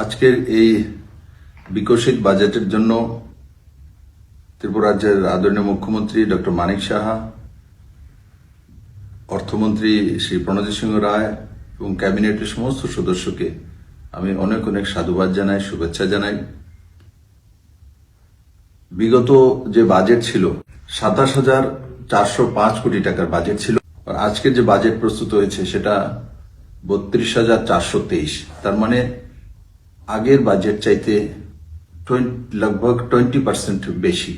আজকের এই বিকশিত বাজেটের জন্য ত্রিপুরা রাজ্যের আদরণীয় মুখ্যমন্ত্রী ডক্টর মানিক সাহা, অর্থমন্ত্রী শ্রী প্রণজিৎ সিংহ রায় এবং ক্যাবিনেটের সমস্ত সদস্যকে আমি অনেক অনেক সাধুবাদ জানাই, শুভেচ্ছা জানাই। বিগত যে বাজেট ছিল 27,405 কোটি টাকার বাজেট ছিল, আর আজকের যে বাজেট প্রস্তুত হয়েছে সেটা 32,423। তার মানে আগের বাজেট চাইতে लगभग 20% বেশি।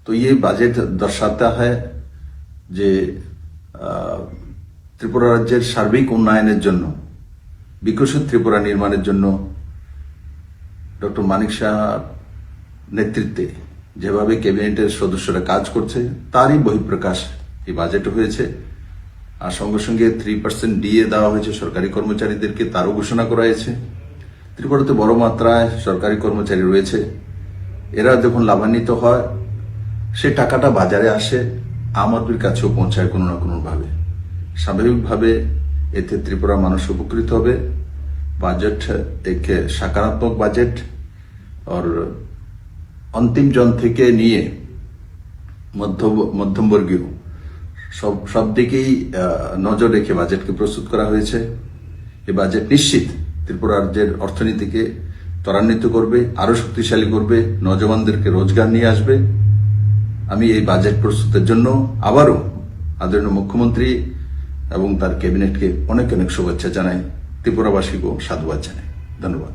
तो ये बजट दर्शाता है যে ত্রিপুরা রাজ্যের সার্বিক উন্নয়নের জন্য, বিকশিত ত্রিপুরা নির্মাণের জন্য ডক্টর মানিক সাহার নেতৃত্বে যেভাবে ক্যাবিনেটের সদস্যরা কাজ করছে তারই বহিঃপ্রকাশ এই বাজেটে হয়েছে। আর সঙ্গে সঙ্গে 3% ডিএ দেওয়া হয়েছে সরকারি কর্মচারীদেরকে, তারও ঘোষণা করা হয়েছে। ত্রিপুরাতে বড় মাত্রায় সরকারি কর্মচারী রয়েছে, এরা যখন লাভান্বিত হয় সে টাকাটা বাজারে আসে, আমাদের কাছেও পৌঁছায় কোনো না কোনো ভাবে। স্বাভাবিকভাবে এতে ত্রিপুরা মানুষ উপকৃত হবে। বাজেট এক সকারাত্মক বাজেট, আর অন্তিম জন থেকে নিয়ে মধ্যমবর্গীয় সব দিকেই নজর রেখে বাজেটকে প্রস্তুত করা হয়েছে। এই বাজেট নিশ্চিত ত্রিপুরা রাজ্যের অর্থনীতিকে ত্বরান্বিত করবে, আরো শক্তিশালী করবে, নজওয়ানদেরকে রোজগার নিয়ে আসবে। আমি এই বাজেট প্রস্তুতের জন্য আবারও আদরণীয় মুখ্যমন্ত্রী এবং তার ক্যাবিনেটকে অনেক অনেক শুভেচ্ছা জানাই, ত্রিপুরাবাসীকেও সাধুবাদ জানাই। ধন্যবাদ।